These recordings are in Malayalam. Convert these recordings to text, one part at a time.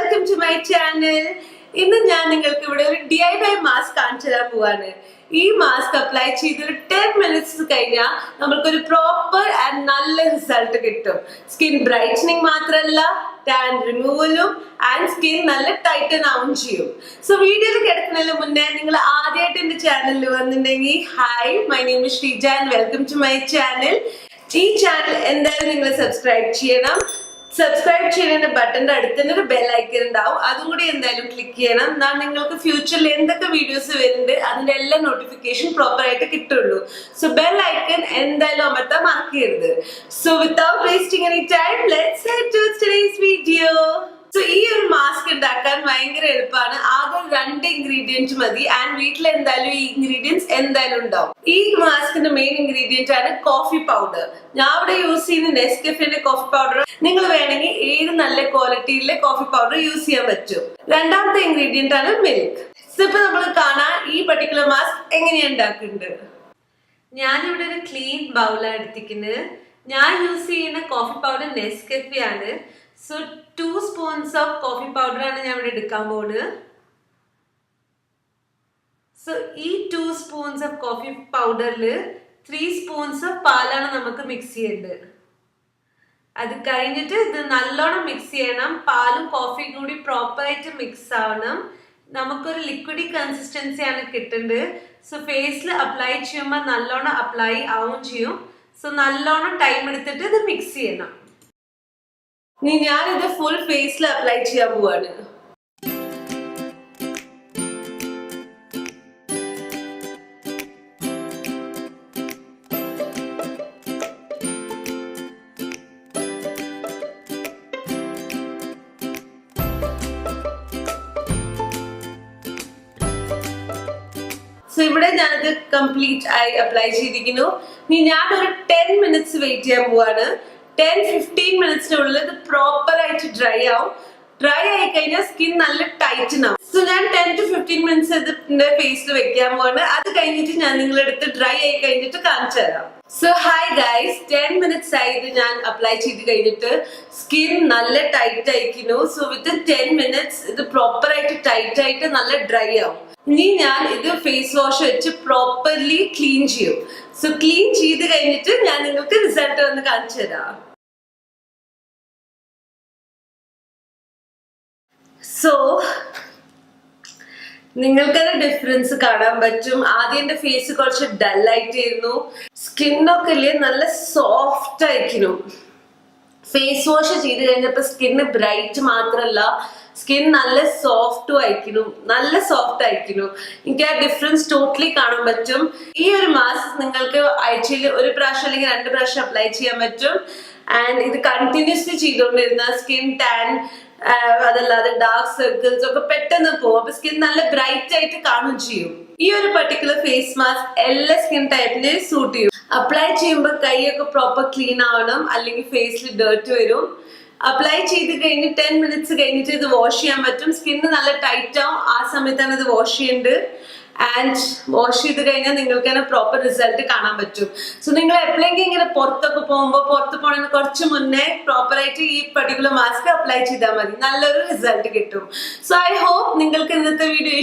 welcome to my channel. ഇന്ന് ഞാൻ നിങ്ങൾക്ക് ഇവിടെ ഒരു DIY മാസ്ക് കാണിച്ചു തരാൻ പോവാണ്. ഈ മാസ്ക് അപ്ലൈ ചെയ്ത് ഒരു 10 മിനിറ്റ്സ് കഴിഞ്ഞാൽ നമുക്കൊരു പ്രോപ്പർ ആൻഡ് നല്ല റിസൾട്ട് കിട്ടും. സ്കിൻ ബ്രൈറ്റനിങ് മാത്രമല്ല, ടാൻ റിമൂവലും ആൻഡ് സ്കിൻ നല്ല ടൈറ്റൻ ആവും ചെയ്യും. സോ വീഡിയോയിൽ കിടക്കുന്നതിന് മുന്നേ നിങ്ങൾ ആദ്യമായിട്ട് എന്റെ ചാനലിൽ വന്നിട്ടുണ്ടെങ്കിൽ hi, my name is Sreeja and welcome to my channel. ഈ ചാനൽ എന്തായാലും നിങ്ങൾ സബ്സ്ക്രൈബ് ചെയ്യണം. സബ്സ്ക്രൈബ് ചെയ്യുന്ന ബട്ടന്റെ അടുത്ത് തന്നെ ഒരു ബെൽ ഐക്കൺ ഉണ്ടാവും, അതും കൂടി എന്തായാലും ക്ലിക്ക് ചെയ്യണം. എന്നാൽ നിങ്ങൾക്ക് ഫ്യൂച്ചറിൽ എന്തൊക്കെ വീഡിയോസ് വരുന്നുണ്ട് അതിന്റെ എല്ലാ നോട്ടിഫിക്കേഷൻ പ്രോപ്പർ ആയിട്ട് കിട്ടുള്ളൂ. സോ ബെൽ ഐക്കൺ എന്തായാലും അമർത്താൻ മറക്കരുത്. So without wasting any time, let's head to today's video. So ഈ ഒരു മാസ്ക് ഉണ്ടാക്കാൻ ഭയങ്കര എളുപ്പമാണ്. ആകെ 2 ഇൻഗ്രീഡിയൻസ് മതി ആൻഡ് വീട്ടിൽ എന്തായാലും ഈ ഇൻഗ്രീഡിയൻസ് എന്തായാലും ഉണ്ടാവും. ഈ മാസ്കിന്റെ മെയിൻ ഇൻഗ്രീഡിയന്റ് ആണ് കോഫി പൗഡർ. ഞാൻ ഇവിടെ യൂസ് ചെയ്യുന്ന നെസ്കഫിന്റെ കോഫി പൗഡർ. നിങ്ങൾ വേണമെങ്കിൽ ഏത് നല്ല ക്വാളിറ്റിയിലെ കോഫി പൗഡർ യൂസ് ചെയ്യാൻ പറ്റും. രണ്ടാമത്തെ ഇൻഗ്രീഡിയന്റ് ആണ് മിൽക്ക്. ഇപ്പൊ നമ്മൾ കാണാൻ ഈ പർട്ടിക്കുലർ മാസ്ക് എങ്ങനെയാണ് ഉണ്ടാക്കുന്നത്. ഞാനിവിടെ ഒരു ക്ലീൻ ബൗളാണ് എടുത്തിരിക്കുന്നത്. ഞാൻ യൂസ് ചെയ്യുന്ന കോഫി പൗഡർ നെസ്കഫി ആണ്. So 2 spoons of coffee powder ആണ് ഞാൻ ഇവിടെ എടുക്കാൻ പോകുന്നത്. സോ ഈ 2 സ്പൂൺസ് ഓഫ് കോഫി പൗഡറിൽ 3 സ്പൂൺസ് ഓഫ് പാലാണ് നമുക്ക് മിക്സ് ചെയ്യേണ്ടത്. അത് കഴിഞ്ഞിട്ട് ഇത് നല്ലോണം മിക്സ് ചെയ്യണം. പാലും കോഫിയും കൂടി പ്രോപ്പറായിട്ട് മിക്സ് ആവണം. നമുക്കൊരു ലിക്വിഡി കൺസിസ്റ്റൻസി ആണ് കിട്ടേണ്ടത്. സോ ഫേസിൽ അപ്ലൈ ചെയ്യുമ്പോൾ നല്ലോണം അപ്ലൈ ആവും ചെയ്യും. സോ നല്ലോണം ടൈം എടുത്തിട്ട് ഇത് മിക്സ് ചെയ്യണം. ഇനി ഞാനിത് ഫുൾ ഫേസിൽ അപ്ലൈ ചെയ്യാൻ പോവാണ്. സോ ഇവിടെ ഞാനത് കംപ്ലീറ്റ് ആയി അപ്ലൈ ചെയ്തിരിക്കുന്നു. ഇനി ഞാനൊരു 10 മിനിറ്റ്സ് വെയിറ്റ് ചെയ്യാൻ പോവാണ്. 10-15 മിനിറ്റ്സിനുള്ളിൽ ഇത് പ്രോപ്പർ ആയിട്ട് ഡ്രൈ ആവും. ഡ്രൈ ആയി കഴിഞ്ഞാൽ സ്കിൻ നല്ല ടൈറ്റൻ ആവും. സോ ഞാൻ 10 to 15 മിനിറ്റ്സ് ഇതിന്റെ ഫേസിൽ വെക്കാൻ പോവാണ്. അത് കഴിഞ്ഞിട്ട് ഞാൻ നിങ്ങളെടുത്ത് ഡ്രൈ ആയി കഴിഞ്ഞിട്ട് കാണിച്ചു തരാം. സോ ഹായ് ഗൈസ്, 10 മിനിറ്റ്സ് ആയി ഇത് ഞാൻ അപ്ലൈ ചെയ്ത് കഴിഞ്ഞിട്ട്. സ്കിൻ നല്ല ടൈറ്റ് ആയിരിക്കുന്നു. സോ വിത്തിൻ 10 മിനിറ്റ്സ് ഇത് പ്രോപ്പർ ആയിട്ട് ടൈറ്റ് ആയിട്ട് നല്ല ഡ്രൈ ആവും. ഇനി ഞാൻ ഇത് ഫേസ് വാഷ് വെച്ച് പ്രോപ്പർലി ക്ലീൻ ചെയ്യും. സോ ക്ലീൻ ചെയ്ത് കഴിഞ്ഞിട്ട് ഞാൻ നിങ്ങൾക്ക് റിസൾട്ട് വന്ന് കാണിച്ചു തരാം. സോ നിങ്ങൾക്കത് ഡിഫറൻസ് കാണാൻ പറ്റും. ആദ്യം എന്റെ ഫേസ് കുറച്ച് ഡൽ ആയിട്ടായിരുന്നു. സ്കിന്നൊക്കെ ഇല്ലേ നല്ല സോഫ്റ്റ് ആയിരിക്കുന്നു. ഫേസ് വാഷ് ചെയ്ത് കഴിഞ്ഞപ്പോ സ്കിന്ന് ബ്രൈറ്റ് മാത്രല്ല, സ്കിൻ നല്ല സോഫ്റ്റും ആയിരിക്കുന്നു, നല്ല സോഫ്റ്റ് ആയിരിക്കുന്നു. എനിക്ക് ആ ഡിഫറൻസ് ടോട്ടലി കാണാൻ പറ്റും. ഈ ഒരു മാസ്ക് നിങ്ങൾക്ക് ആഴ്ചയിൽ 1 പ്രാവശ്യം അല്ലെങ്കിൽ 2 പ്രാവശ്യം അപ്ലൈ ചെയ്യാൻ പറ്റും. ആൻഡ് ഇത് കണ്ടിന്യൂസ്ലി ചെയ്തുകൊണ്ടിരുന്ന സ്കിൻ ടാൻ അതല്ലാതെ ഡാർക്ക് സർക്കിൾസ് ഒക്കെ പെട്ടെന്ന് പോകും. അപ്പൊ സ്കിൻ നല്ല ബ്രൈറ്റ് ആയിട്ട് കാണുകയും ചെയ്യും. ഈ ഒരു പർട്ടിക്കുലർ ഫേസ് മാസ്ക് എല്ലാ സ്കിൻ ടൈപ്പിന് സൂട്ട് ചെയ്യും. അപ്ലൈ ചെയ്യുമ്പോൾ കൈയൊക്കെ പ്രോപ്പർ ക്ലീൻ ആവണം, അല്ലെങ്കിൽ ഫേസിൽ ഡേർട്ട് വരും. അപ്ലൈ ചെയ്ത് കഴിഞ്ഞ് 10 മിനിറ്റ്സ് കഴിഞ്ഞിട്ട് ഇത് വാഷ് ചെയ്യാൻ പറ്റും. സ്കിന്ന് നല്ല ടൈറ്റ് ആവും. ആ സമയത്താണ് ഇത് വാഷ് ചെയ്യേണ്ടത്. ആൻഡ് വാഷ് ചെയ്ത് കഴിഞ്ഞാൽ നിങ്ങൾക്ക് തന്നെ പ്രോപ്പർ റിസൾട്ട് കാണാൻ പറ്റും. സോ നിങ്ങൾ എപ്പോഴെങ്കിലും ഇങ്ങനെ പുറത്തൊക്കെ പോകുമ്പോൾ, പുറത്ത് പോണതിന് കുറച്ച് മുന്നേ പ്രോപ്പറായിട്ട് ഈ പർട്ടിക്കുലർ മാസ്ക് അപ്ലൈ ചെയ്താൽ മതി, നല്ലൊരു റിസൾട്ട് കിട്ടും. സോ ഐ ഹോപ്പ് നിങ്ങൾക്ക് ഇന്നത്തെ വീഡിയോ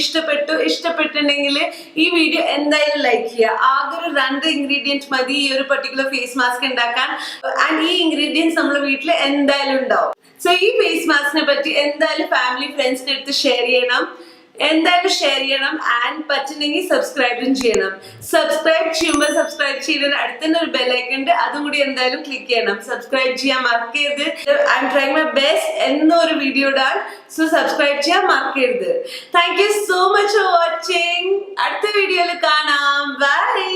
ഇഷ്ടപ്പെട്ടിട്ടുണ്ടെങ്കിൽ ഈ വീഡിയോ എന്തായാലും ലൈക്ക് ചെയ്യുക. ആകെ ഒരു 2 ഇൻഗ്രീഡിയൻറ്റ് മതി ഈ ഒരു പർട്ടിക്കുലർ ഫേസ് മാസ്ക് ഉണ്ടാക്കാൻ. ആൻഡ് ഈ ഇൻഗ്രീഡിയൻസ് നമ്മുടെ വീട്ടിൽ എന്തായാലും ഉണ്ടാവും. സോ ഈ ഫേസ് മാസ്കിനെ പറ്റി എന്തായാലും ഫാമിലി ഫ്രണ്ട്സിന്റെ അടുത്ത് ഷെയർ ചെയ്യണം. ആൻഡ് പറ്റുന്നെങ്കിൽ സബ്സ്ക്രൈബും ചെയ്യണം. സബ്സ്ക്രൈബ് ചെയ്യുമ്പോൾ സബ്സ്ക്രൈബ് ചെയ്തതിന് അടുത്തന്നെ ഒരു ബെല്ലൈക്കൺ ഉണ്ട്, അതും കൂടി എന്തായാലും ക്ലിക്ക് ചെയ്യണം. സബ്സ്ക്രൈബ് ചെയ്യാൻ മറക്കരുത്. I am trying my best എന്നൊരു വീഡിയോ ഇടാൻ. സോ സബ്സ്ക്രൈബ് ചെയ്യാൻ മറക്കരുത്. Thank you so much for watching. അടുത്ത വീഡിയോയിൽ കാണാം. ബൈ.